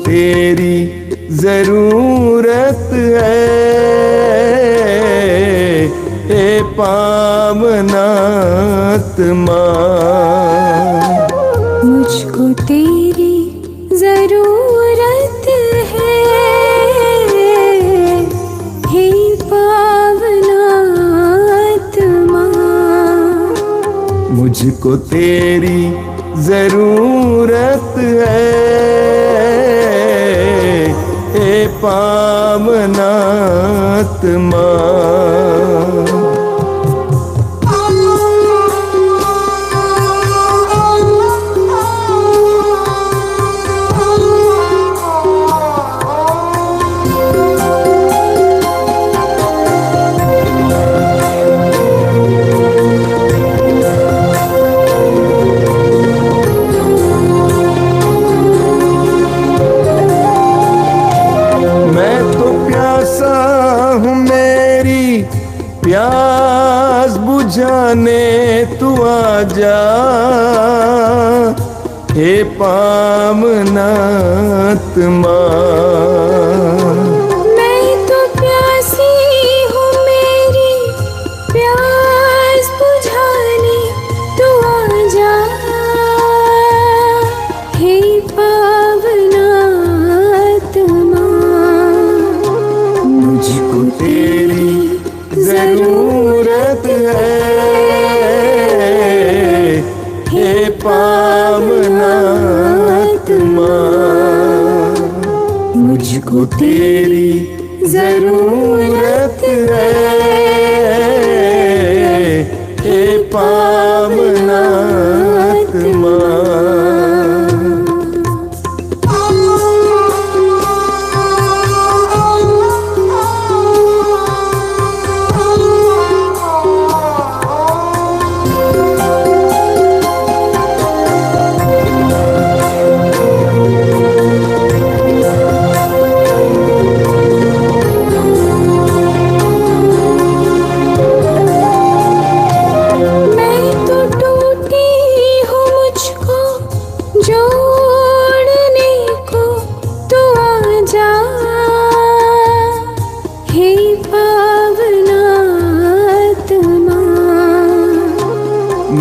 तेरी जरूरत है, हे पावनात्मा। मुझको तेरी जरूरत है, हे पावनात्मा। मुझको तेरी जरूरत है, हे पावनात्मा। प्यास बुझाने तू आजा, हे पावनात्मा। मैं तो प्यासी हूँ, मेरी प्यास बुझाने तू आजा, हे पावनात्मा। मुझको तेरी जरूरत है, हे पावनात्मा। मुझको तेरी जरूरत है, हे पावनात्मा।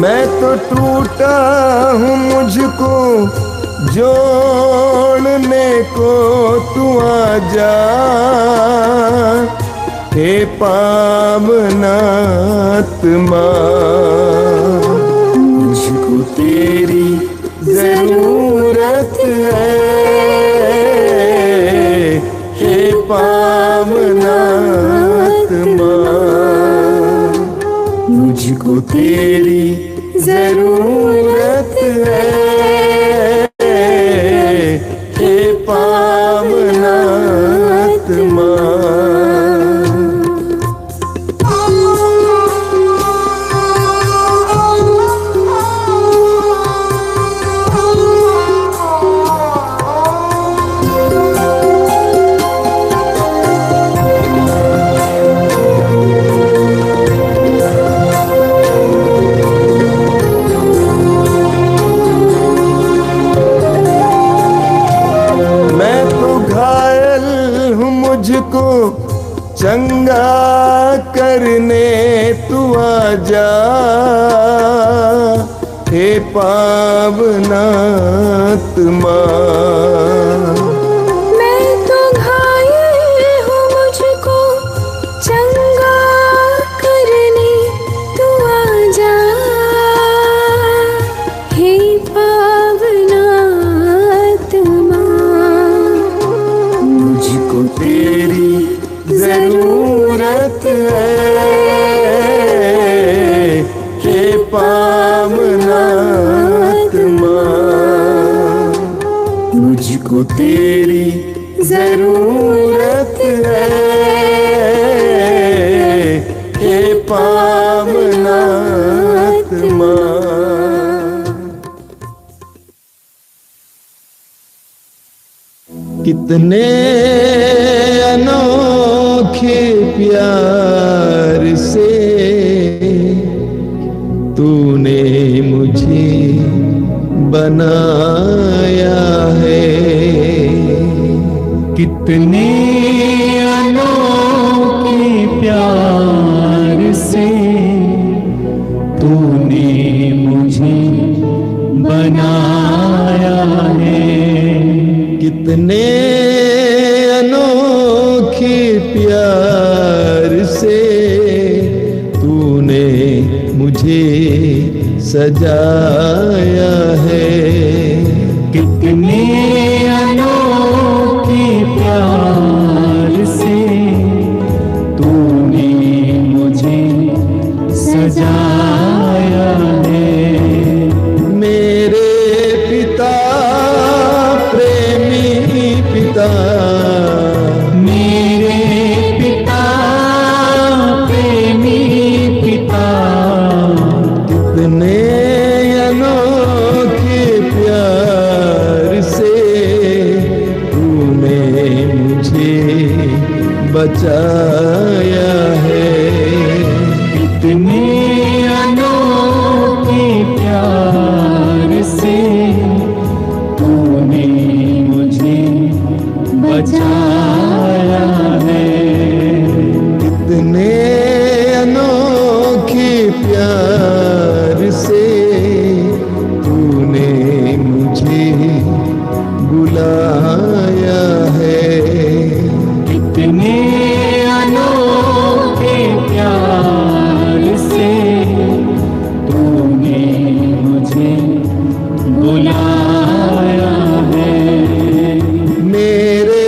मैं तो टूटा हूँ, मुझको जोड़ने को तू आजा, हे पावनात्मा। मुझको तेरी जरूरत है, हे पावनात्मा। मुझको तेरी जरूरत है, हे पावनात्मा। मुझको चंगा करने तू आजा, हे पावनात्मा। मैं तो घायल हूँ, मुझको चंगा करने तू आजा, हे पावनात्मा। मुझको तेरी जरूरत है, हे पावनात्मा। मुझको तेरी जरूरत है, हे पावनात्मा। कितने अनोखे प्यार से तूने मुझे बनाया है, कितने अनोखे प्यार से तूने मुझे बनाया है। कितने अनोखे प्यार से तूने मुझे सजाया है। कितने अनोखे प्यार से तूने मुझे सजाया है। मेरे पिता प्रेमी पिता, मेरे पिता प्रेमी पिता, कितने अनोखे प्यार से तूने मुझे बचाया है। कितने अनोखे प्यार से तूने मुझे बचाया है। कितने अनोखे प्यार से तूने मुझे बुलाया है। कितने अनोखे प्यार से तूने मुझे बुलाया है। मेरे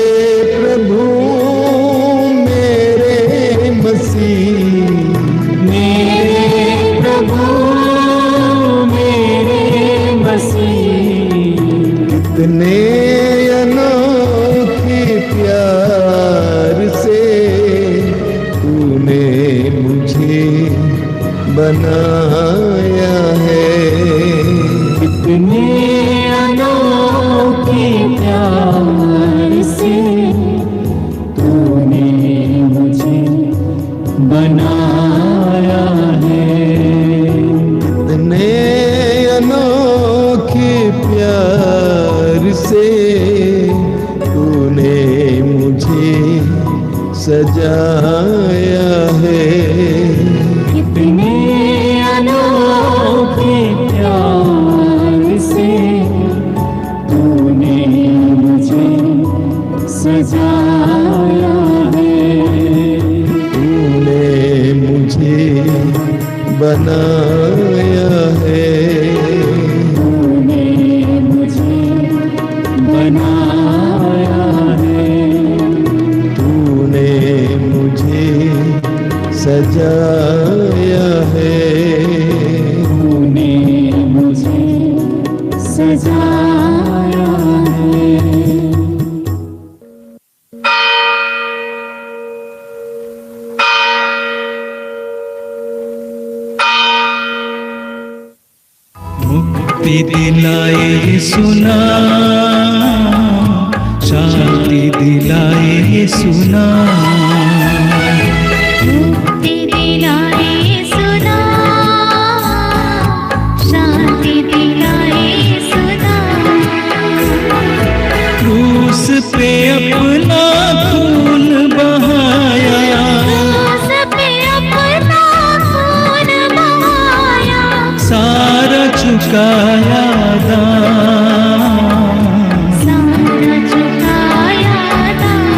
प्रभु मेरे मसीह, मेरे प्रभु मेरे मसीह, कितने अनोखे प्यार से तूने मुझे बनाया है। कितने अनोखे प्यार से तूने मुझे बनाया है। कितने अनोखे प्यार से तूने मुझे सजाया है। कितने अनोखे प्यार से तूने मुझे सजाया है। तूने मुझे बनाया है। तूने मुझे बनाया है। तूने मुझे सजाया है। तूने मुझे सजाया है। मुक्ति दिलाए सुना, शांति दिलाए सुना, मुक्ति दिलाए सुना, शांति दिलाए सुना। क्रूस पे अपना खून बहाया, क्रूस पे अपना खून बहाया, सारा चुकाया दाम। सारा चुकाया दाम।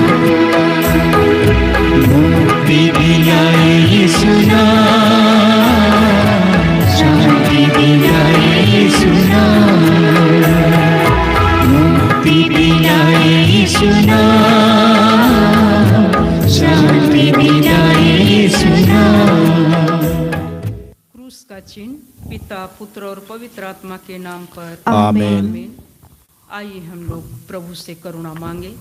मुक्ति दिलाए सुना, शांति दिलाए सुना, मुक्ति दिलाए सुना, शांति दिलाए सुना। क्रूस का चिन्ह पिता, पुत्र और पवित्र आत्मा के नाम पर आमीन। आइए हम लोग प्रभु से करुणा मांगे।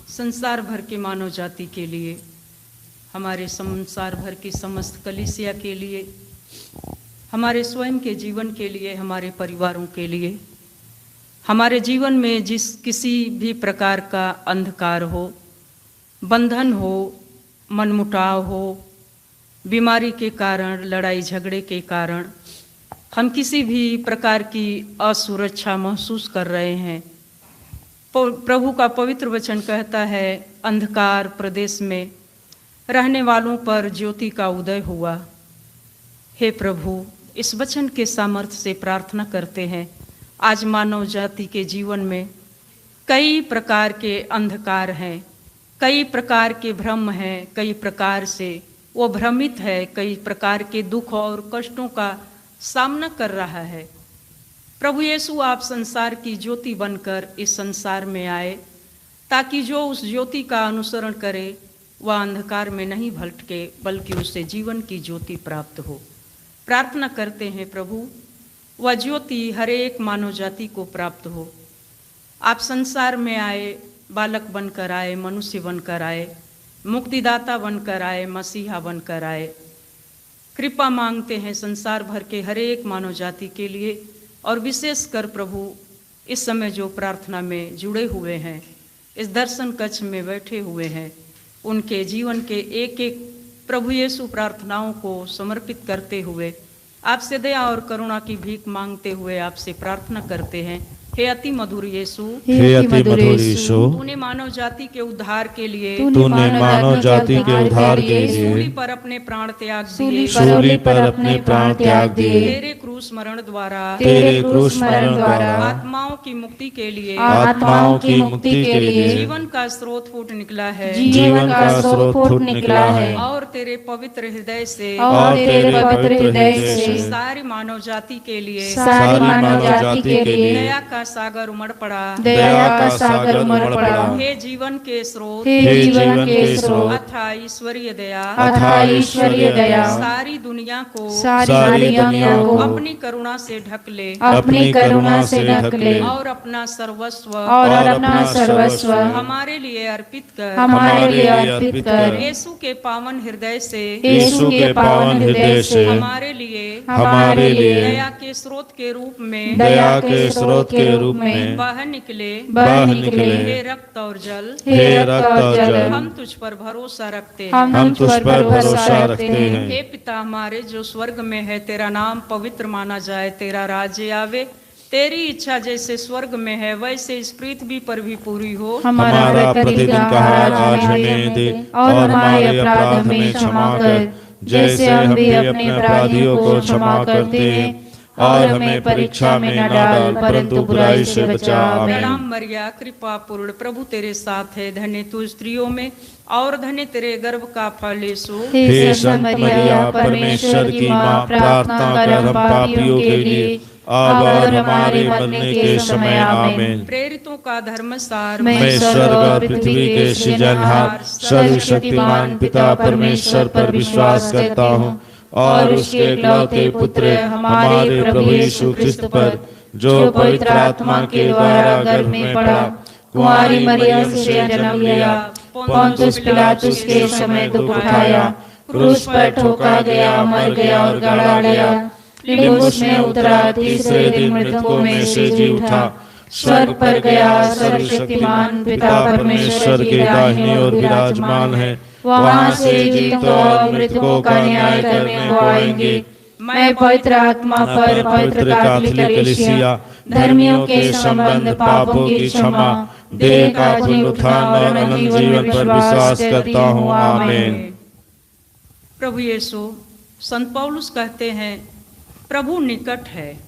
संसार भर के मानव जाति के लिए, हमारे संसार भर की समस्त कलीसिया के लिए, हमारे स्वयं के जीवन के लिए, हमारे परिवारों के लिए, हमारे जीवन में जिस किसी भी प्रकार का अंधकार हो, बंधन हो, मनमुटाव हो, बीमारी के कारण, लड़ाई झगड़े के कारण हम किसी भी प्रकार की असुरक्षा महसूस कर रहे हैं, प्रभु का पवित्र वचन कहता है, अंधकार प्रदेश में रहने वालों पर ज्योति का उदय हुआ। हे प्रभु, इस वचन के सामर्थ्य से प्रार्थना करते हैं, आज मानव जाति के जीवन में कई प्रकार के अंधकार हैं, कई प्रकार के भ्रम हैं, कई प्रकार से वो भ्रमित है, कई प्रकार के दुख और कष्टों का सामना कर रहा है। प्रभु यीशु, आप संसार की ज्योति बनकर इस संसार में आए, ताकि जो उस ज्योति का अनुसरण करे वह अंधकार में नहीं भटके, बल्कि उसे जीवन की ज्योति प्राप्त हो। प्रार्थना करते हैं प्रभु, वह ज्योति हर एक मानव जाति को प्राप्त हो। आप संसार में आए, बालक बनकर आए, मनुष्य बनकर आए, मुक्तिदाता बनकर आए, मसीहा बनकर आए। कृपा मांगते हैं संसार भर के हर एक मानव जाति के लिए, और विशेषकर प्रभु इस समय जो प्रार्थना में जुड़े हुए हैं, इस दर्शन कक्ष में बैठे हुए हैं, उनके जीवन के एक एक प्रभु यीशु प्रार्थनाओं को समर्पित करते हुए आपसे दया और करुणा की भीख मांगते हुए आपसे प्रार्थना करते हैं। हे अति मधुर यीशु, हे अति मधुर यीशु, तूने मानव जाति के उद्धार के लिए तूने मानव जाति के उद्धार के सूली लिए पर अपने प्राण त्याग दिए। सूली पर अपने प्राण त्याग दिए। तेरे क्रूस मरण द्वारा तेरे क्रूस मरण द्वारा आत्माओं की मुक्ति के लिए आत्माओं की मुक्ति के लिए जीवन का स्रोत फूट निकला है, जीवन का स्रोत फूट निकला है। और तेरे पवित्र हृदय से और तेरे पवित्र हृदय से सारी मानव जाति के लिए सारी मानव जाति के लिए दया का सागर उमड़ पड़ा। दया का सागर उमड़ पड़ा। हे जीवन के स्रोत, हे जीवन के स्रोत, अथा ईश्वरीय दया, अथा ईश्वरीय दया सारी दुनिया को सारी दुनिया को अपनी करुणा से ढक ले, अपनी करुणा से ढक ले, और अपना सर्वस्व हमारे लिए अर्पित कर, हमारे लिए अर्पित कर। यीशु के पावन हृदय से यीशु के पावन हृदय से हमारे लिए दया के स्रोत के रूप में दया के स्रोत के रूप में बह निकले। निकले। हे रक्त और जल, हे रक्त और जल, हम तुझ पर भरोसा रखते हैं। हम तुझ पर भरोसा रखते हैं। हे पिता हमारे जो स्वर्ग में है, तेरा नाम पवित्र माना जाए, तेरा राज्य आवे, तेरी इच्छा जैसे स्वर्ग में है वैसे इस पृथ्वी पर भी पूरी हो। हमारा प्रतिदिन का आहार आज हमें दे, और हमारे अपराध हमें क्षमा कर, जैसे हम भी अपने अपराधियों को क्षमा करते हैं, और हमें परीक्षा में न डाल, परंतु बुराई से बचा। आमीन। प्रणाम मरिया, कृपा पूर्ण, प्रभु तेरे साथ है, धन्य तू स्त्रियों में, और धन्य तेरे गर्भ का फल यीशु। हे संत मरिया, परमेश्वर की माँ, प्रार्थना कर हम पापियों के लिए, अब और हमारे मरने के समय। आमीन। प्रेरितों का धर्मसार, मैं स्वर्ग और पृथ्वी के सृजनहार सर्वशक्तिमान पिता परमेश्वर पर विश्वास करता हूँ, और उसके इकलौते पुत्र हमारे प्रभु यीशु ख्रिस्त पर, जो पवित्र आत्मा के द्वारा गर्भ में पड़ा, कुंवारी मरियम से जन्म लिया, पोंतुस पिलातुस के समय दुख उठाया, क्रूस पर ठोका गया, मर गया और गाड़ा गया, फिलिप्पुस में उतरा, तीसरे दिन मृतकों में से जी उठा, स्वर्ग पर गया, सर्वशक्तिमान पिता परमेश्वर के दाहिनी ओर विराजमान है, वहाँ से जीवितों और मृतकों का न्याय करने को आएंगे। मैं पवित्र आत्मा पर, पवित्र कैथोलिक कलीसिया, धर्मियों के संबंध, पापों की क्षमा, देह का पुनरुत्थान और अनंत जीवन पर विश्वास करता हूँ। आमीन। प्रभु यीशु, संत पौलुस कहते हैं, प्रभु निकट है,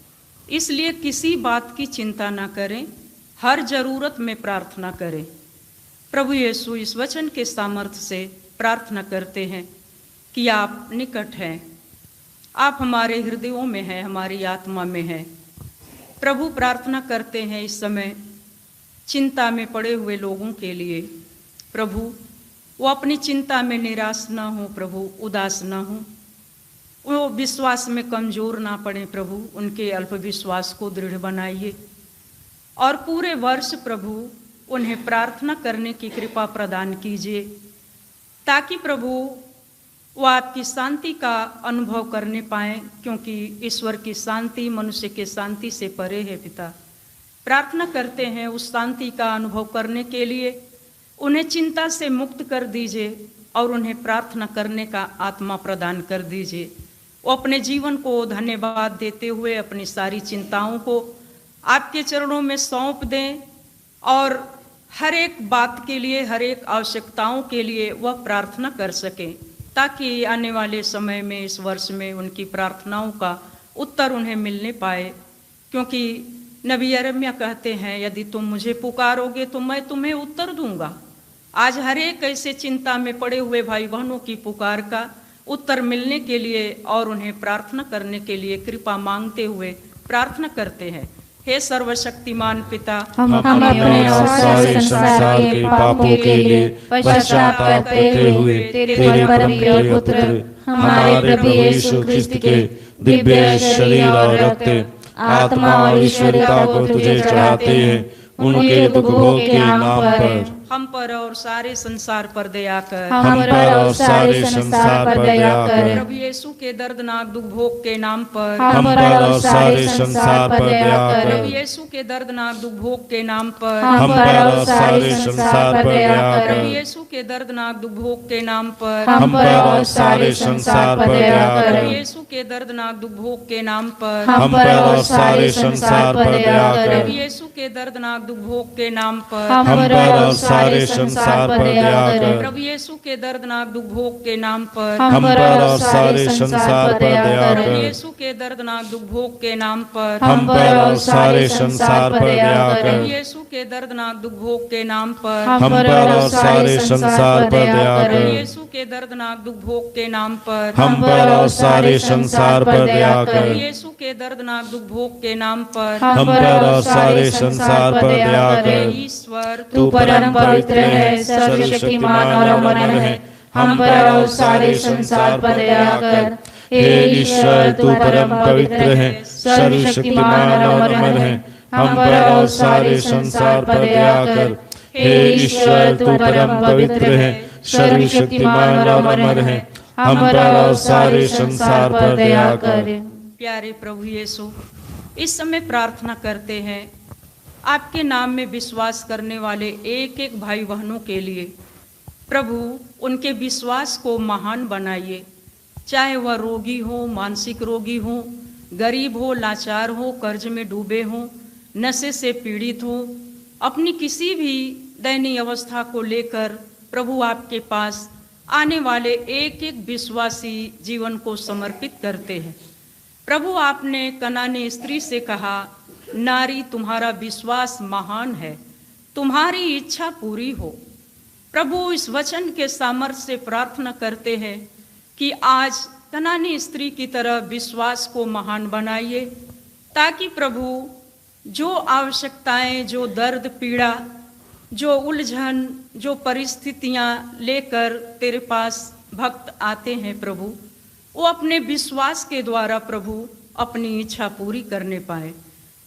इसलिए किसी बात की चिंता न करें, हर जरूरत में प्रार्थना करें। प्रभु यीशु, इस वचन के सामर्थ्य से प्रार्थना करते हैं कि आप निकट हैं, आप हमारे हृदयों में हैं, हमारी आत्मा में हैं। प्रभु, प्रार्थना करते हैं इस समय चिंता में पड़े हुए लोगों के लिए। प्रभु, वो अपनी चिंता में निराश ना हो, प्रभु उदास ना हो, वो विश्वास में कमजोर ना पड़े। प्रभु, उनके अल्प विश्वास को दृढ़ बनाइए, और पूरे वर्ष प्रभु उन्हें प्रार्थना करने की कृपा प्रदान कीजिए, ताकि प्रभु वो आपकी शांति का अनुभव करने पाएं, क्योंकि ईश्वर की शांति मनुष्य के शांति से परे है। पिता, प्रार्थना करते हैं उस शांति का अनुभव करने के लिए उन्हें चिंता से मुक्त कर दीजिए, और उन्हें प्रार्थना करने का आत्मा प्रदान कर दीजिए। वो अपने जीवन को धन्यवाद देते हुए अपनी सारी चिंताओं को आपके चरणों में सौंप दें, और हर एक बात के लिए, हर एक आवश्यकताओं के लिए वह प्रार्थना कर सकें, ताकि आने वाले समय में, इस वर्ष में उनकी प्रार्थनाओं का उत्तर उन्हें मिलने पाए। क्योंकि नबी यिर्मयाह कहते हैं, यदि तुम मुझे पुकारोगे तो मैं तुम्हें उत्तर दूंगा। आज हर एक ऐसे चिंता में पड़े हुए भाई बहनों की पुकार का उत्तर मिलने के लिए और उन्हें प्रार्थना करने के लिए कृपा मांगते हुए प्रार्थना करते हैं। हे सर्वशक्तिमान पिता, हम अपने और सारे संसार के पापों के लिए पश्चाताप करते हुए तेरे परम प्रिय पुत्र हमारे प्रभु यीशु ख्रिस्त के दिव्य शरीर और रक्त, आत्मा और ईश्वरता को तुझे चढ़ाते हैं। उनके दुख भोग के नाम पर हम पर और सारे संसार पर दया कर। हम पर और सारे संसार पर दया कर। प्रभु यीशु के दर्दनाक दुख भोग के नाम पर हम पर और सारे संसार पर दया कर। प्रभु यीशु के दर्दनाक दुख भोग के नाम पर हम पर और सारे संसार पर दया कर। प्रभु यीशु के दर्दनाक दुख भोग के नाम पर हम पर और सारे संसार पर दया कर। प्रभु यीशु के दर्दनाक दुख भोग के नाम पर हम पर और सारे संसार पर दया कर। प्रभु यीशु के दर्दनाक दुख भोग के नाम पर हम पर और सारे संसार पर दया कर। प्रभु यीशु के दर्दनाक दुख भोग के नाम पर हम पर और सारे संसार पर दया प्रभु कर। यीशु के दर्दनाक दुख भोग के नाम पर हम पर और सारे संसार पर दया प्रभु कर। यीशु के दर्दनाक दुख भोग के नाम पर हम पर और सारे संसार पर दया प्रभु कर। यीशु के दर्दनाक दुख भोग के नाम पर हम पर और सारे संसार पर दया प्रभु कर। यीशु के दर्दनाक दुख भोग के नाम पर हम पर और सारे संसार पर दया कर। ईश्वर तू परम पवित्र है, सर्वशक्तिमान और अमर है। हम पर और सारे संसार पर दया कर। हे ईश्वर, तू परम पवित्र है, सर्वशक्तिमान और अमर है। हम पर और सारे संसार पर दया कर। हे ईश्वर, तू परम पवित्र है, सर्वशक्तिमान और अमर है। हम पर और सारे संसार पर दया कर। प्यारे प्रभु यीशु, इस समय प्रार्थना करते हैं आपके नाम में विश्वास करने वाले एक एक भाई बहनों के लिए। प्रभु, उनके विश्वास को महान बनाइए, चाहे वह रोगी हो, मानसिक रोगी हो, गरीब हो, लाचार हो, कर्ज में डूबे हो, नशे से पीड़ित हो, अपनी किसी भी दयनीय अवस्था को लेकर प्रभु आपके पास आने वाले एक एक विश्वासी जीवन को समर्पित करते हैं। प्रभु, आपने कनानी स्त्री से कहा, नारी तुम्हारा विश्वास महान है, तुम्हारी इच्छा पूरी हो। प्रभु, इस वचन के सामर्थ्य से प्रार्थना करते हैं कि आज कनानी स्त्री की तरह विश्वास को महान बनाइए, ताकि प्रभु जो आवश्यकताएं, जो दर्द पीड़ा, जो उलझन, जो परिस्थितियां लेकर तेरे पास भक्त आते हैं प्रभु, वो अपने विश्वास के द्वारा प्रभु अपनी इच्छा पूरी करने पाए।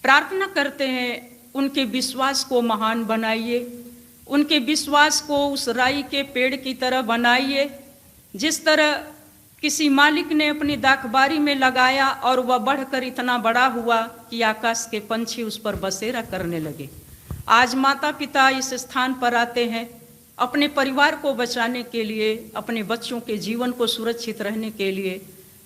प्रार्थना करते हैं उनके विश्वास को महान बनाइए, उनके विश्वास को उस राई के पेड़ की तरह बनाइए, जिस तरह किसी मालिक ने अपनी दाखबारी में लगाया और वह बढ़कर इतना बड़ा हुआ कि आकाश के पंछी उस पर बसेरा करने लगे। आज माता पिता इस स्थान पर आते हैं अपने परिवार को बचाने के लिए, अपने बच्चों के जीवन को सुरक्षित रहने के लिए।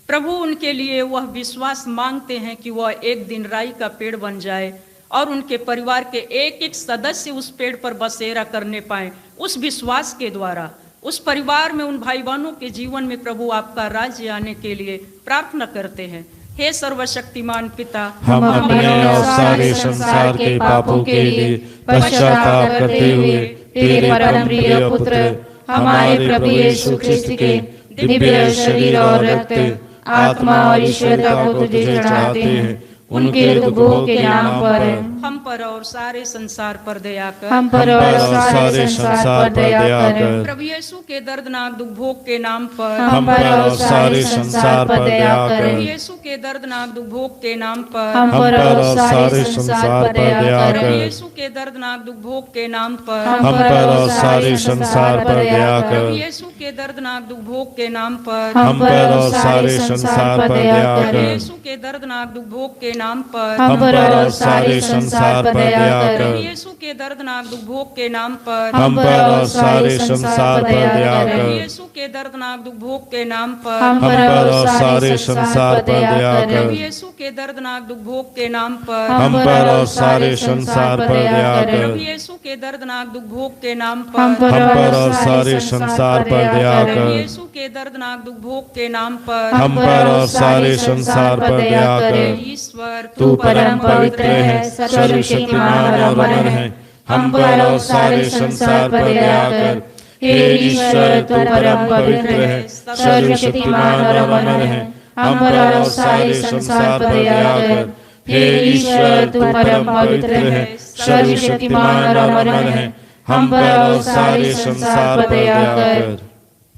प्रभु, उनके लिए वह विश्वास मांगते हैं कि वह एक दिन राई का पेड़ बन जाए और उनके परिवार के एक एक सदस्य उस पेड़ पर बसेरा करने पाए। उस विश्वास के द्वारा उस परिवार में, उन भाई बहनों के जीवन में प्रभु आपका राज्य आने के लिए प्रार्थना करते हैं। हे सर्वशक्तिमान पिता, हम अपने और सारे संसार के पापों के लिए पश्चाताप करते हुए तेरे परम प्रिय पुत्र हमारे प्रभु यीशु ख्रिस्त के दिव्य शरीर और रक्त, आत्मा और ईश्वरता को तुझे चढ़ाते हैं। उनके दुख भोग के नाम पर हम पर और सारे संसार पर दया कर। हम पर और सारे संसार पर दया कर। प्रभु यीशु के दर्दनाक दुख भोग के नाम पर हम पर और सारे संसार पर दया कर। प्रभु यीशु के दर्दनाक दुख भोग के नाम पर हम पर और सारे संसार पर दया प्रभु कर। यीशु के दर्दनाक दुख भोग के नाम पर हम पर और सारे संसार पर दया प्रभु कर। यीशु के दर्दनाक दुख भोग के नाम पर हम पर और सारे संसार पर दया प्रभु कर। यीशु के दर्दनाक दुख भोग के नाम पर हम पर और सारे संसार पर दया प्रभु कर। यीशु के दर्दनाक दुख भोग के नाम पर हम पर और सारे संसार पर दया प्रभु कर। यीशु के के दर्दनाक दुख भोग के नाम पर हम पर और सारे संसार पर दया कर। प्रभु यीशु के दर्दनाक दुख भोग के नाम पर हम पर और सारे संसार पर दया कर। प्रभु यीशु के दर्दनाक दुख भोग के नाम पर हम पर और सारे संसार पर दया प्रभु कर। यीशु के दर्दनाक दुख भोग के नाम पर हम पर और सारे संसार पर दया कर। ईश्वर तू परम पवित्र है, सर्वशक्तिमान और अमर है। हम पर और सारे संसार पर दया कर। हे ईश्वर, तू परम पवित्र है, सर्वशक्तिमान और अमर है। हम पर और सारे संसार पर दया कर। हे ईश्वर, तू परम पवित्र है, सर्वशक्तिमान और अमर है। हम पर और सारे संसार पर दया कर।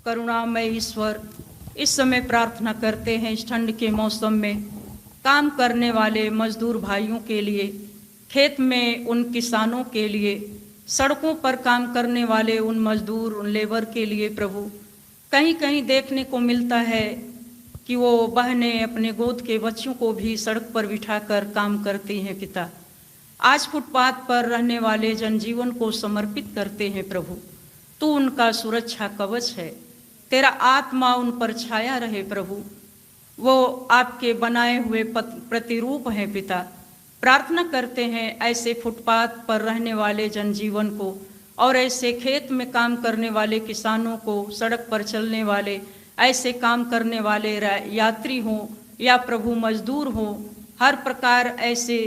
करुणामय ईश्वर, इस समय प्रार्थना करते हैं इस ठंड के मौसम में काम करने वाले मजदूर भाइयों के लिए, खेत में उन किसानों के लिए, सड़कों पर काम करने वाले उन मजदूर, उन लेबर के लिए प्रभु। कहीं कहीं देखने को मिलता है कि वो बहनें अपने गोद के बच्चों को भी सड़क पर बिठाकर काम करती हैं पिता। आज फुटपाथ पर रहने वाले जनजीवन को समर्पित करते हैं प्रभु। तू उनका सुरक्षा कवच है, तेरा आत्मा उन पर छाया रहे प्रभु। वो आपके बनाए हुए प्रतिरूप हैं पिता। प्रार्थना करते हैं ऐसे फुटपाथ पर रहने वाले जनजीवन को और ऐसे खेत में काम करने वाले किसानों को, सड़क पर चलने वाले ऐसे काम करने वाले यात्री हों या प्रभु मजदूर हों, हर प्रकार ऐसे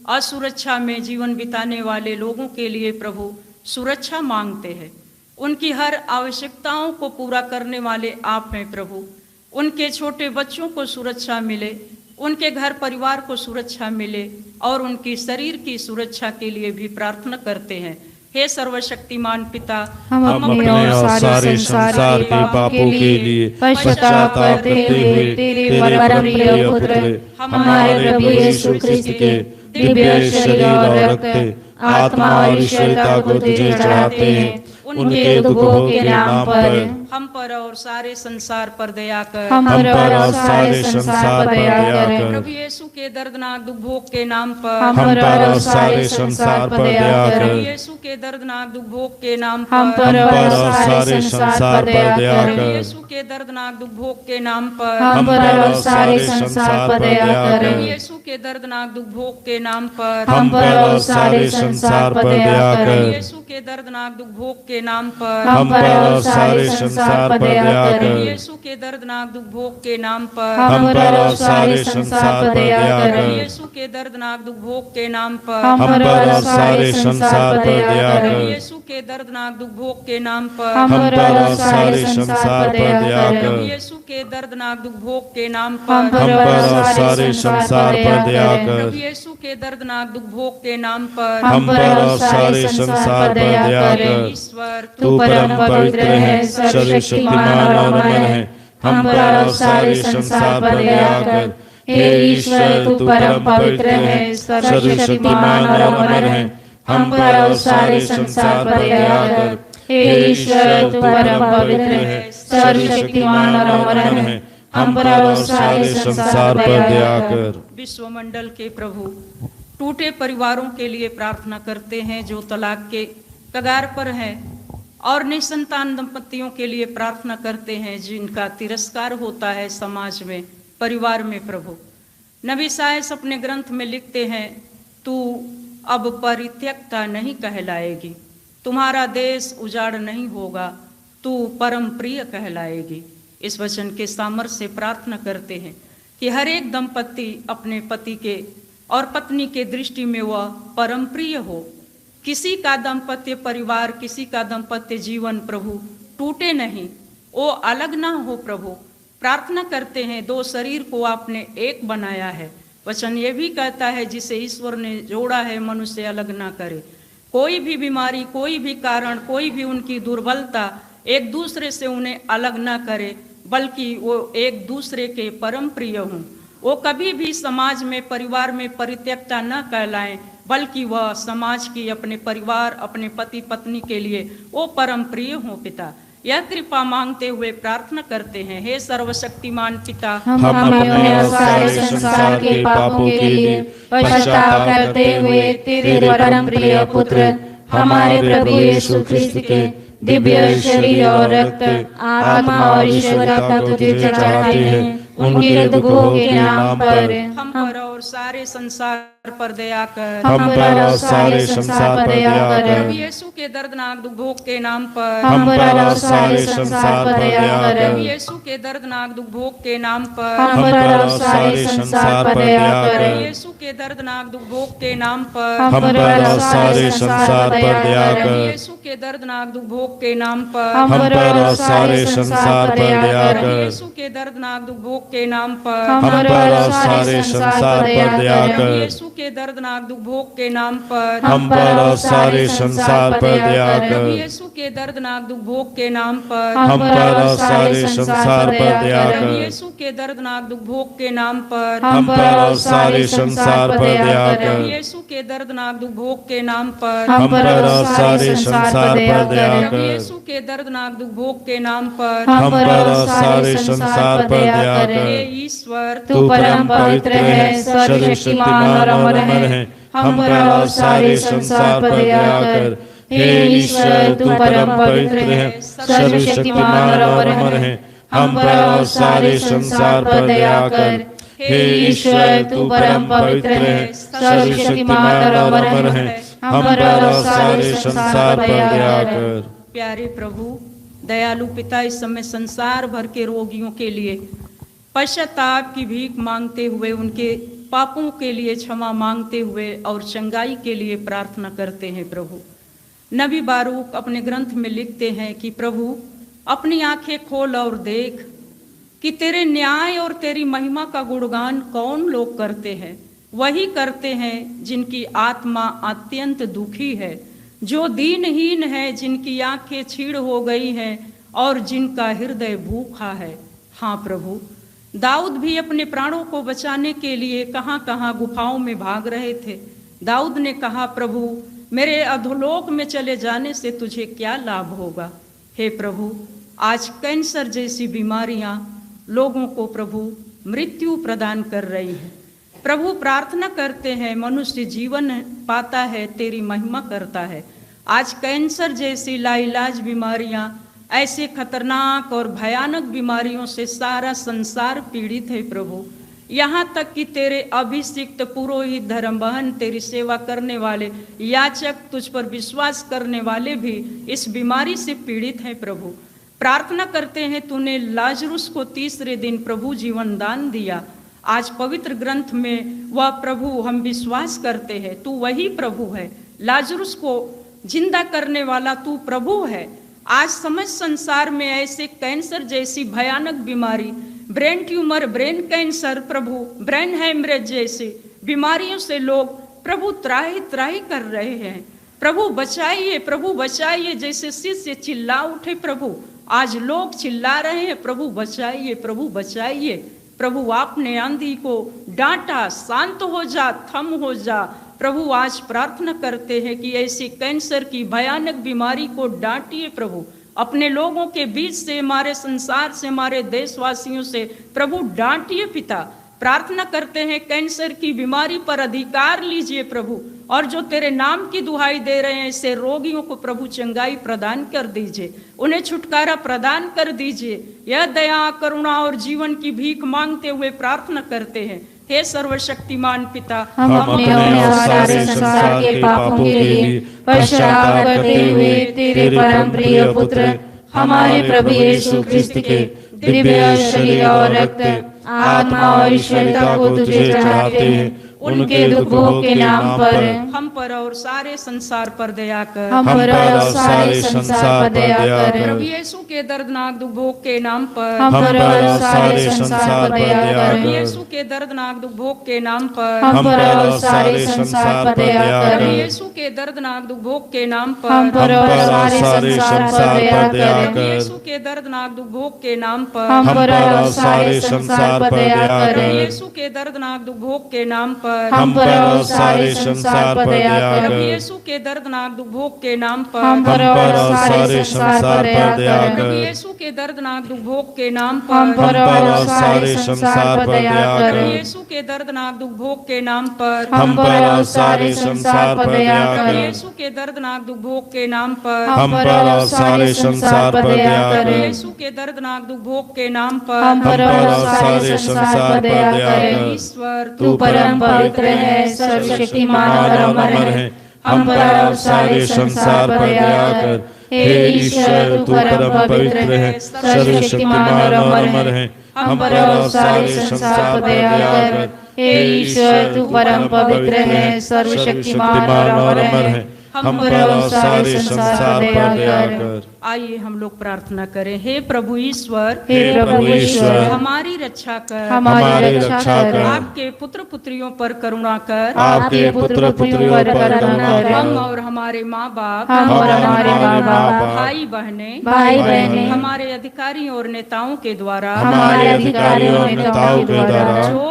असुरक्षा में जीवन बिताने वाले लोगों के लिए प्रभु सुरक्षा मांगते हैं। उनकी हर आवश्यकताओं को पूरा करने वाले आप हैं प्रभु। उनके छोटे बच्चों को सुरक्षा मिले, उनके घर परिवार को सुरक्षा मिले और उनकी शरीर की सुरक्षा के लिए भी प्रार्थना करते हैं। हे सर्वशक्तिमान पिता, हम अपने और सारे संसार के पापों के लिए पश्चाताप करते हुए तेरे परम प्रिय पुत्र हमारे प्रभु यीशु ख्रिस्त के दिव्य शरीर और रक्त, आत्मा और ईश्वरता को तुझे चढ़ाते हैं। उनके दुखों के नाम पर हम पर और सारे संसार पर दया कर। हम पर और सारे संसार पर दया कर। प्रभु यीशु के दर्दनाक दुख भोग के नाम पर हम पर और सारे संसार पर दया कर। प्रभु यीशु के दर्दनाक दुख भोग के नाम हम पर और सारे संसार पर दया प्रभु कर। यीशु के दर्दनाक दुख भोग के नाम पर हम पर और सारे संसार पर दया कर। प्रभु यीशु के दर्दनाक दुख भोग के नाम पर हम पर और सारे संसार पर दया कर। प्रभु यीशु के दर्दनाक दुख भोग के नाम पर हम पर और सारे संसार पर दया प्रभु कर। यीशु के दर्दनाक दुख भोग के नाम पर हम पर और सारे संसार पर दया प्रभु कर। यीशु के दर्दनाक दुख भोग के नाम पर हम पर और सारे संसार पर दया प्रभु कर। यीशु के दर्दनाक दुख भोग के नाम पर हम पर और सारे संसार पर दया प्रभु कर। यीशु के दर्दनाक दुख भोग के नाम हम पर पर और सारे संसार पर दया कर। प्रभु यीशु के दर्दनाक दुख भोग के नाम पर हम पर और सारे संसार पर दया कर। ईश्वर तू परम पवित्र है, सर्वशक्तिमान और अमर है। हम पर और सारे संसार पर दया कर। हे ईश्वर, तू परम पवित्र है, सर्वशक्तिमान और अमर है। हम पर और सारे संसार पर दया कर। हे ईश्वर, तू परम पवित्र है, सर्वशक्तिमान और अमर है। हम पर और सारे संसार पर दया कर। विश्वमंडल के प्रभु, टूटे परिवारों के लिए प्रार्थना करते हैं जो तलाक के कगार पर हैं, और निसंतान दंपतियों के लिए प्रार्थना करते हैं जिनका तिरस्कार होता है समाज में, परिवार में प्रभु। नबी साइस अपने ग्रंथ में लिखते हैं, तू अब परित्यक्ता नहीं कहलाएगी, तुम्हारा देश उजाड़ नहीं होगा, तू परम प्रिय कहलाएगी। इस वचन के सामर्थ्य से प्रार्थना करते हैं कि हर एक दंपति अपने पति के और पत्नी के दृष्टि में वह परम प्रिय हो। किसी का दाम्पत्य परिवार, किसी का दाम्पत्य जीवन प्रभु टूटे नहीं, वो अलग ना हो प्रभु। प्रार्थना करते हैं, दो शरीर को आपने एक बनाया है। वचन ये भी कहता है, जिसे ईश्वर ने जोड़ा है मनुष्य अलग ना करे। कोई भी बीमारी, कोई भी कारण, कोई भी उनकी दुर्बलता एक दूसरे से उन्हें अलग ना करे, बल्कि वो एक दूसरे के परम प्रिय हों। वो कभी भी समाज में, परिवार में परित्यक्ता न कहलाएं, बल्कि वह समाज की, अपने परिवार, अपने पति पत्नी के लिए वो परम प्रिय हो पिता। यह कृपा मांगते हुए प्रार्थना करते हैं, हे सर्वशक्तिमान पिता, हम अपने और सारे संसार के पापों के लिए पश्चाताप करते हुए तेरे परम प्रिय पुत्र हमारे प्रभु यीशु ख्रिस्त के दिव्य शरीर और रक्त आत्मा और ईश्वरता को तुझे चढ़ाते हैं उनके दुखों के नाम पर। हम पर और सारे संसार पर दया कर। हम पर और सारे संसार पर दया कर। प्रभु यीशु के दर्दनाक दुख भोग के नाम पर। हम पर और सारे संसार पर दया कर। प्रभु यीशु के दर्दनाक दुख भोग के नाम पर। हम पर और सारे संसार पर दया कर। प्रभु यीशु के दर्दनाक दुख भोग के नाम पर। हम पर और सारे संसार पर दया प्रभु कर। यीशु के दर्दनाक दुख भोग के नाम पर। हम पर और सारे संसार पर दया प्रभु कर। यीशु के दर्दनाक दुख भोग के नाम पर। हम पर और सारे संसार पर दया प्रभु कर। यीशु के दर्दनाक दुख भोग के नाम पर। हम पर और सारे संसार पर दया प्रभु कर। यीशु के दर्दनाक दुख भोग के नाम पर। हम पर और सारे संसार पर दया प्रभु कर। यीशु के दर्दनाक दुख भोग के नाम पर। हम पर और सारे संसार पर दया प्रभु कर। यीशु के दर्दनाक दुख भोग के नाम पर। हम पर और सारे संसार पर दया प्रभु कर। यीशु के दर्दनाक दुख भोग के नाम पर। हम पर और सारे संसार पर दया हे कर। ईश्वर तू परम पवित्र है, सर्वशक्तिमान और अमर है। हम पर और सारे संसार पर दया कर। हे ईश्वर, तू परम पवित्र है, सर्वशक्तिमान और अमर है। हम पर और सारे संसार पर दया कर। हे ईश्वर, तू परम पवित्र है, सर्वशक्तिमान और अमर है। हम पर और सारे संसार पर दया कर। प्यारे प्रभु दयालु पिता, इस समय संसार भर के रोगियों के लिए पश्चाताप की भीख मांगते हुए, उनके पापों के लिए क्षमा मांगते हुए और चंगाई के लिए प्रार्थना करते हैं। प्रभु नबी बारूक अपने ग्रंथ में लिखते हैं कि प्रभु अपनी आंखें खोल और देख कि तेरे न्याय और तेरी महिमा का गुणगान कौन लोग करते हैं। वही करते हैं जिनकी आत्मा अत्यंत दुखी है, जो दीनहीन है, जिनकी आंखें छीड़ हो गई हैं और जिनका हृदय भूखा है। हाँ प्रभु, दाऊद भी अपने प्राणों को बचाने के लिए कहाँ कहाँ गुफाओं में भाग रहे थे। दाऊद ने कहा, प्रभु मेरे अधोलोक में चले जाने से तुझे क्या लाभ होगा। हे प्रभु, आज कैंसर जैसी बीमारियां लोगों को प्रभु मृत्यु प्रदान कर रही है। प्रभु प्रार्थना करते हैं, मनुष्य जीवन पाता है, तेरी महिमा करता है। आज कैंसर जैसी लाइलाज बीमारियां, ऐसे खतरनाक और भयानक बीमारियों से सारा संसार पीड़ित है। प्रभु यहाँ तक कि तेरे अभिषिक्त पुरोहित, धर्म बहन, तेरी सेवा करने वाले याचक, तुझ पर विश्वास करने वाले भी इस बीमारी से पीड़ित हैं। प्रभु प्रार्थना करते हैं, तूने लाजरुस को तीसरे दिन प्रभु जीवन दान दिया। आज पवित्र ग्रंथ में वह प्रभु हम विश्वास करते हैं, तू वही प्रभु है। लाजरुस को जिंदा करने वाला तू प्रभु है। आज समस्त संसार में ऐसे कैंसर जैसी भयानक बीमारी, ब्रेन ट्यूमर, ब्रेन कैंसर, प्रभु ब्रेन हेमरेज जैसी बीमारियों से लोग प्रभु त्राही त्राही कर रहे हैं। प्रभु बचाइए, प्रभु बचाइए, जैसे शिष्य चिल्ला उठे। प्रभु आज लोग चिल्ला रहे हैं, प्रभु बचाइए, प्रभु बचाइए। प्रभु आपने आंधी को डांटा, शांत हो जा, थम हो जा। प्रभु आज प्रार्थना करते हैं कि ऐसी कैंसर की भयानक बीमारी को डांटिए। प्रभु अपने लोगों के बीच से, हमारे संसार से, हमारे देशवासियों से प्रभु डांटिए। पिता प्रार्थना करते हैं, कैंसर की बीमारी पर अधिकार लीजिए प्रभु, और जो तेरे नाम की दुहाई दे रहे हैं ऐसे रोगियों को प्रभु चंगाई प्रदान कर दीजिए, उन्हें छुटकारा प्रदान कर दीजिए। यह दया, करुणा और जीवन की भीख मांगते हुए प्रार्थना करते हैं। हे सर्वशक्तिमान पिता, हम अपने और सारे संसार के पापों के लिए पश्चाताप करते हुए तेरे परम प्रिय पुत्र हमारे प्रभु यीशु ख्रिस्त के दिव्य शरीर और रक्त, आत्मा और ईश्वरता को तुझे चढ़ाते हैं उनके दुखों के नाम पर। हम पर और सारे संसार पर दया कर। हम पर और सारे संसार पर दया कर। प्रभु यीशु के दर्दनाक दुख भोग के नाम पर। हम पर और सारे संसार पर दया कर। प्रभु यीशु के दर्दनाक दुख भोग के नाम पर। हम पर और सारे संसार पर दया कर। प्रभु यीशु के दर्दनाक दुख भोग के नाम पर। हम पर और सारे संसार पर दया कर। प्रभु यीशु के दर्दनाक दुख भोग के नाम पर। हम पर और सारे संसार पर दया कर। प्रभु यीशु के दर्दनाक दुख भोग के नाम पर। पर हम पर और सारे संसार पर दया प्रभु कर। यीशु के दर्दनाक दुख भोग के नाम पर हम पर और सारे संसार पर दया प्रभु कर। यीशु के दर्दनाक दुख भोग के नाम हम पर पर और सारे संसार पर दया प्रभु कर। यीशु के दर्दनाक दुख भोग के नाम पर हम पर और सारे संसार पर दया प्रभु कर। यीशु के दर्दनाक दुख भोग के नाम पर हम पर और सारे संसार पर दया प्रभु कर। यीशु के दर्दनाक दुख भोग के नाम पर हम पर और सारे संसार पर दया कर। ईश्वर तू परम पवित्र है, सर्वशक्तिमान और अमर है। हम पर और सारे संसार पर दया कर। हे ईश्वर, तू परम पवित्र है, सर्वशक्तिमान और अमर है। हम पर और सारे संसार पर दया कर। हे ईश्वर, तू परम पवित्र है, सर्वशक्तिमान और अमर है। हम पर और सारे संसार पर दया कर। आइए हम लोग प्रार्थना करें। हे प्रभु ईश्वर, हे प्रभु ईश्वर, हमारी रक्षा कर, हमारी रक्षा कर। आपके पुत्र पुत्रियों पर करुणा कर, आपके पुत्र पुत्रियों पर करुणा कर। हम और हमारे माँ बाप, हम और हमारे माँ बाप, भाई बहनें, भाई बहनें, हमारे अधिकारियों और नेताओं के द्वारा, हमारे अधिकारियों और नेताओं के द्वारा जो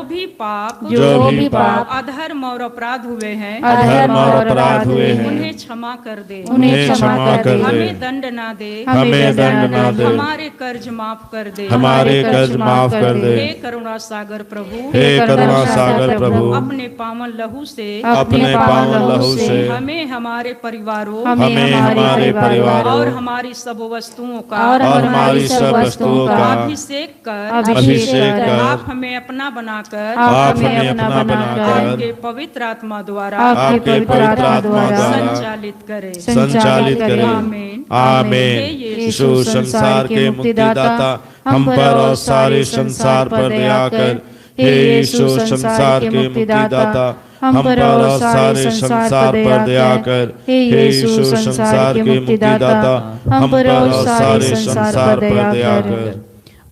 भी पाप, अधर्म और अपराध हुए हैं, अधर्म और अपराध हुए हैं, उन्हें क्षमा कर दे, उन्हें क्षमा कर दे। हमें दंड ना दे, हमें दंड ना दे। हमारे कर्ज माफ कर दे, हमारे कर्ज माफ कर दे। हे करुणा सागर प्रभु, हे करुणा सागर प्रभु, अपने पावन लहू से, अपने पावन लहू से हमें हमारे परिवारों, हमें हमारे परिवारों और हमारी सब वस्तुओं का, और हमारी सब वस्तुओं का अभिषेक कर, अभिषेक कर। आप हमें अपना बनाकर, आप हमें अपना बनाकर आपके पवित्र आत्मा द्वारा आपके पवित्र आत्मा द्वारा संचालित करे, संचालित करें। आमीन। आमीन। यीशु संसार के मुक्तिदाता, हम पर और सारे संसार पर दया कर। हे यीशु संसार के मुक्तिदाता, हम पर और सारे संसार पर दया कर। हे यीशु संसार के मुक्तिदाता, हम पर और सारे संसार पर दया कर।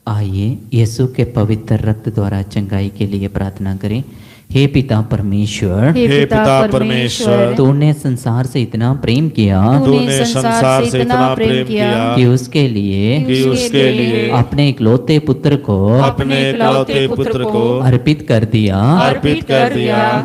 आइए यीशु के पवित्र रक्त द्वारा चंगाई के लिए प्रार्थना करें। हे पिता परमेश्वर, हे पिता परमेश्वर, तूने संसार से इतना प्रेम किया तूने संसार से इतना प्रेम किया कि उसके लिए अपने इकलौते पुत्र को अपने इकलौते पुत्र को अर्पित कर दिया,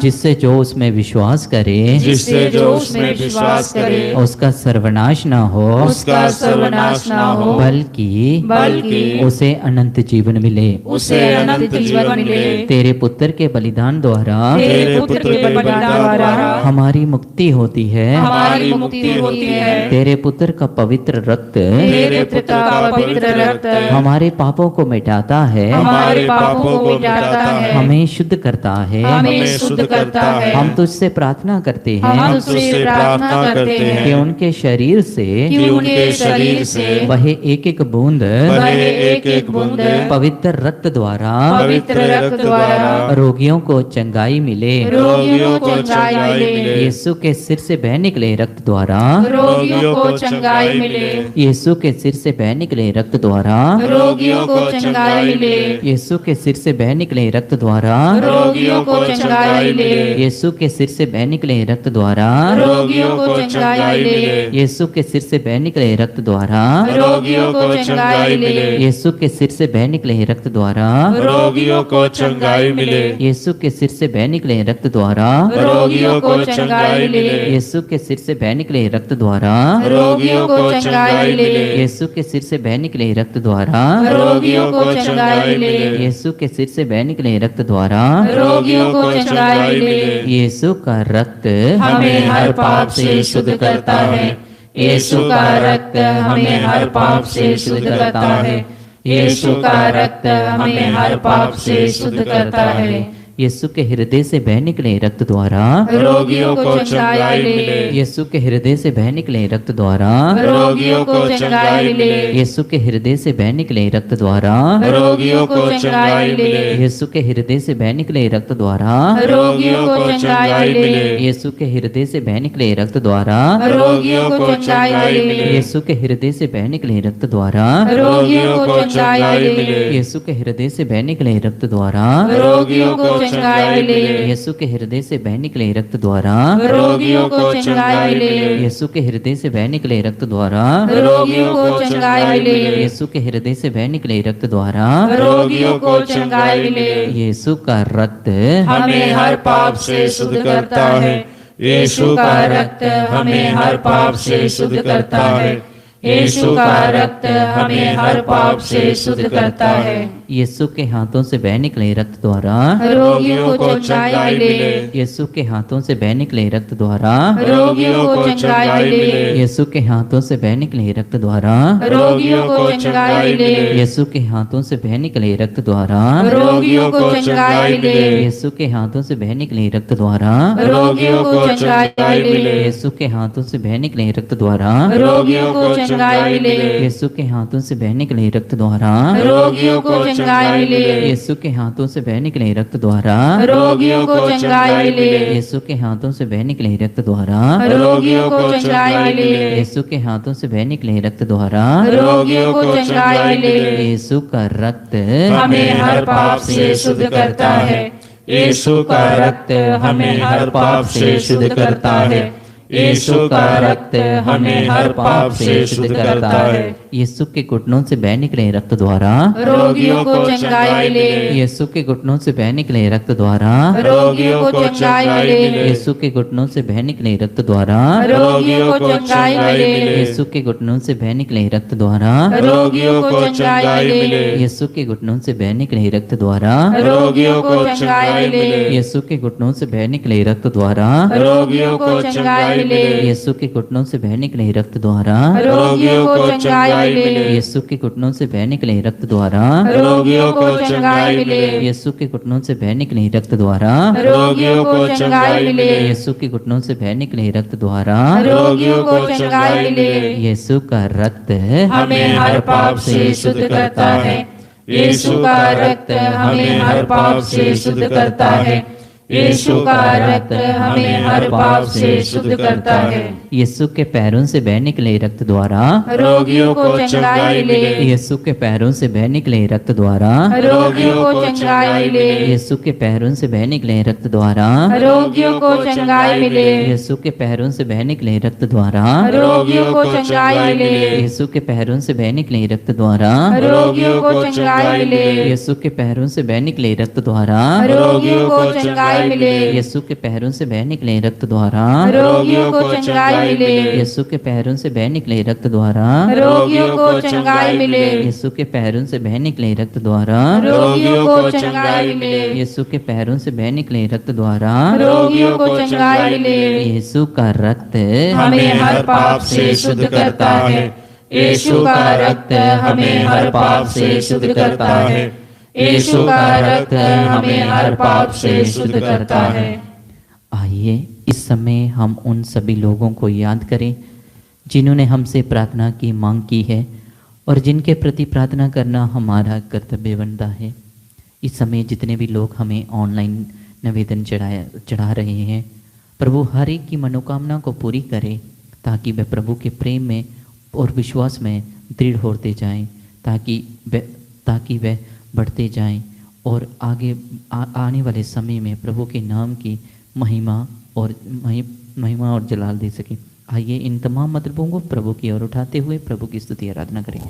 जिससे जो उसमें विश्वास करे जिससे जो उसमें विश्वास करे उसका सर्वनाश न हो, उसका सर्वनाश न हो, बल्कि उसे अनंत जीवन मिले। उसे अनंत जीवन मिले। तेरे पुत्र के बलिदान द्वारा तेरे पुत्र के बलिदान द्वारा हमारी मुक्ति होती है, हमारी मुक्ति होती है। तेरे पुत्र का पवित्र रक्त तेरे पुत्र का पवित्र रक्त हमारे पापों को मिटाता है, हमारे पापों को मिटाता है, हमें शुद्ध करता है। हमें शुद्ध करता है। हम तुझसे प्रार्थना करते हैं हम तुझसे प्रार्थना करते कि हैं उनके शरीर से कि उनके शरीर से वह एक एक बूंद वह एक एक बूंद पवित्र रक्त द्वारा पवित्र रक्त द्वारा रोगियों को चंगाई मिले। रोगियों को चंगाई मिले। यीशु के सिर से बह निकले रक्त द्वारा रोगियों को चंगाई मिले। यीशु के सिर से बह निकले रक्त द्वारा रोगियों को चंगाई मिले। यीशु के सिर से बह निकले रक्त द्वारा रोगियों को चंगाई मिले। यीशु के सिर से बह निकले रक्त द्वारा रोगियों को चंगाई मिले। यीशु के सिर से बह निकले रक्त द्वारा रोगियों को चंगाई मिले। यीशु के सिर से बह निकले रक्त द्वारा रोगियों को चंगाई मिले। यीशु के सिर से बह निकले रक्त द्वारा रोगियों को चंगाई मिले। यीशु के सिर से बह निकले रक्त द्वारा रोगियों को चंगाई मिले। यीशु के सिर से बह निकले रक्त द्वारा रोगियों को चंगाई मिले। यीशु के सिर से बह निकले रक्त द्वारा रोगियों को चंगाई मिले। यीशु का रक्त हमें हर पाप से शुद्ध करता है। यीशु का रक्त हमें हर पाप से शुद्ध करता है। यीशु का रक्त हमें हर पाप से शुद्ध करता है। यीशु के हृदय से बह निकले रक्त द्वारा रोगियों को चंगाई मिले। यीशु के हृदय से बह निकले रक्त द्वारा रोगियों को चंगाई मिले। यीशु के हृदय से बह निकले रक्त द्वारा रोगियों को चंगाई मिले। यीशु के हृदय से बह निकले रक्त द्वारा रोगियों को चंगाई मिले। यीशु के हृदय से बह निकले रक्त द्वारा रोगियों को चंगाई मिले। यीशु के हृदय से बह निकले रक्त द्वारा रोगियों को चंगाई मिले। यीशु के हृदय से बह निकले रक्त द्वारा रोगियों को चंगाई मिले। यीशु के हृदय से बह निकले रक्त द्वारा रोगियों को चंगाई मिले। यीशु के हृदय से बह निकले रक्त द्वारा रोगियों को चंगाई मिले। यीशु के हृदय से बह निकले रक्त द्वारा रोगियों को चंगाई मिले। यीशु का रक्त हमें हर पाप से शुद्ध करता है। यीशु का रक्त हमें हर पाप से शुद्ध करता है। यीशु का रक्त हमें हर पाप से शुद्ध करता है। यीशु के हाथों से बह निकले रक्त द्वारा रोगियों को चंगाई मिले। यीशु के हाथों से बह निकले रक्त द्वारा रोगियों को चंगाई मिले। यीशु के हाथों से बह निकले रक्त द्वारा रोगियों को चंगाई मिले। यीशु के हाथों से बह निकले रक्त द्वारा रोगियों को चंगाई मिले। यीशु के हाथों से बह निकले रक्त द्वारा रोगियों को चंगाई मिले। यीशु के हाथों से बह निकले रक्त द्वारा रोगियों को चंगाई मिले। यीशु के हाथों से बह निकले रक्त द्वारा रोगियों को चंगाई मिले। यीशु के हाथों से बह निकले रक्त द्वारा रोगियों को चंगाई मिले। यीशु के हाथों से बह निकले रक्त द्वारा रोगियों को चंगाई मिले। यीशु के हाथों से बह निकले रक्त द्वारा रोगियों को चंगाई मिले। यीशु का रक्त हमें हर पाप से शुद्ध करता है। यीशु का रक्त हमें हर पाप से शुद्ध करता है। यीशु का रक्त हमें हर पाप से शुद्ध करता है। यीशु के घुटनों से बह निकले रक्त द्वारा रोगियों को चंगाई मिले। यीशु के घुटनों से बह निकले रक्त द्वारा रोगियों को चंगाई मिले। यीशु के घुटनों से बह निकले रक्त द्वारा रोगियों को चंगाई मिले। यीशु के घुटनों से बह निकले रक्त द्वारा रोगियों को चंगाई मिले। यीशु के घुटनों से बह निकले रक्त द्वारा रोगियों को चंगाई मिले। यीशु के घुटनों से बह निकले रक्त द्वारा रोगियों को चंगाई मिले। यीशु के घुटनों से बह निकले रक्त द्वारा रोगियों को चंगाई मिले। यीशु के घुटनों से बह निकले रक्त द्वारा रोगियों को चंगाई मिले। यीशु के घुटनों से बह निकले रक्त द्वारा रोगियों को चंगाई मिले। यीशु के घुटनों से बह निकले रक्त द्वारा रोगियों को चंगाई मिले। यीशु का रक्त हमें हर पाप से शुद्ध करता है। यीशु का रक्त हमें हर पाप से शुद्ध करता है। यीशु का रक्त हमें हर पाप से शुद्ध करता है। यीशु के पैरों से बह निकले रक्त द्वारा रोगियों को चंगाई मिले। यीशु के पैरों से बह निकले रक्त द्वारा रोगियों को चंगाई मिले। यीशु के पैरों से बह निकले रक्त द्वारा रोगियों को चंगाई मिले। यीशु के पैरों से बह निकले रक्त द्वारा रोगियों को चंगाई मिले। यीशु के पैरों से बह निकले रक्त द्वारा रोगियों को चंगाई मिले। यीशु के पैरों से बह निकले रक्त द्वारा रोगियों को चंगाई मिले। यीशु के पैरों से बह निकले रक्त द्वारा रोगियों को चंगाई मिले। यीशु के पैरों से बह निकले रक्त द्वारा रोगियों को चंगाई मिले। यीशु के पैरों से बह निकले रक्त द्वारा रोगियों को चंगाई मिले। यीशु के पैरों से बह निकले रक्त द्वारा रोगियों को चंगाई मिले। यीशु का रक्त हमें हर पाप से शुद्ध करता है। यीशु का रक्त हमें हर पाप से शुद्ध करता है। यीशु का रक्त हमें हर पाप से शुद्ध करता है। आइए इस समय हम उन सभी लोगों को याद करें जिन्होंने हमसे प्रार्थना की मांग की है और जिनके प्रति प्रार्थना करना हमारा कर्तव्य बनता है। इस समय जितने भी लोग हमें ऑनलाइन निवेदन चढ़ा रहे हैं, प्रभु हर एक की मनोकामना को पूरी करे ताकि वे प्रभु के प्रेम में और विश्वास में दृढ़ होते जाएं, ताकि वे बढ़ते जाएं और आगे आने वाले समय में प्रभु के नाम की महिमा और जलाल दे सके। आइए इन तमाम मतलबों को प्रभु की ओर उठाते हुए प्रभु की स्तुति आराधना करें।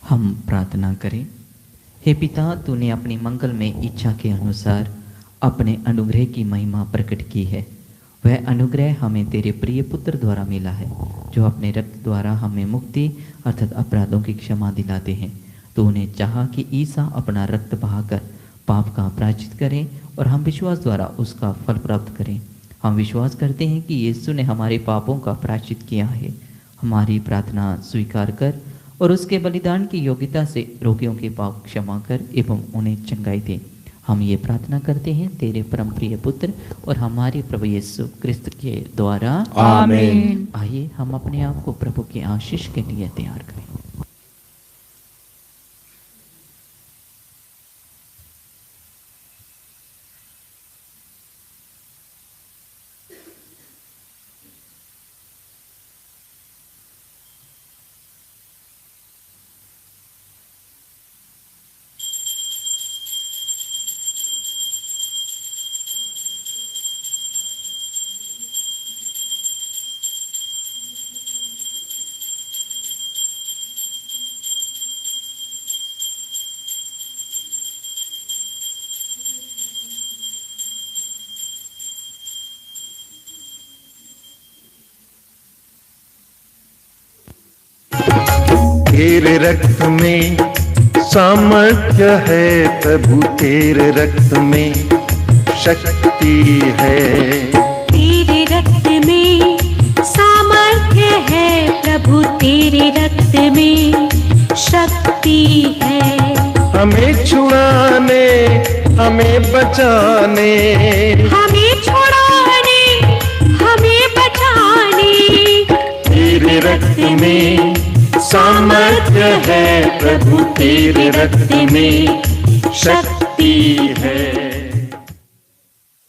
हम प्रार्थना करें। हे पिता, तूने अपनी मंगल में इच्छा के अनुसार अपने अनुग्रह की महिमा प्रकट की है। वह अनुग्रह हमें तेरे प्रिय पुत्र द्वारा मिला है, जो अपने रक्त द्वारा हमें मुक्ति अर्थात अपराधों की क्षमा दिलाते हैं। तूने चाहा कि ईसा अपना रक्त बहाकर पाप का प्रायश्चित करें और हम विश्वास द्वारा उसका फल प्राप्त करें। हम विश्वास करते हैं कि यीशु ने हमारे पापों का प्रायश्चित किया है। हमारी प्रार्थना स्वीकार कर और उसके बलिदान की योग्यता से रोगियों के पाप क्षमा कर एवं उन्हें चंगाई दे। हम ये प्रार्थना करते हैं तेरे परम प्रिय पुत्र और हमारे प्रभु यीशु क्रिस्त के द्वारा। आमीन। आइए हम अपने आप को प्रभु के आशीष के लिए तैयार करें। तेरे रक्त में सामर्थ्य है प्रभु, तेरे रक्त में शक्ति है। तेरे रक्त में सामर्थ्य है प्रभु, तेरे रक्त में शक्ति है। हमें छुड़ाने, हमें बचाने, हमें छुड़ाने, हमें बचाने। तेरे रक्त में सामर्थ्य है प्रभु, तेरे रक्त में शक्ति है।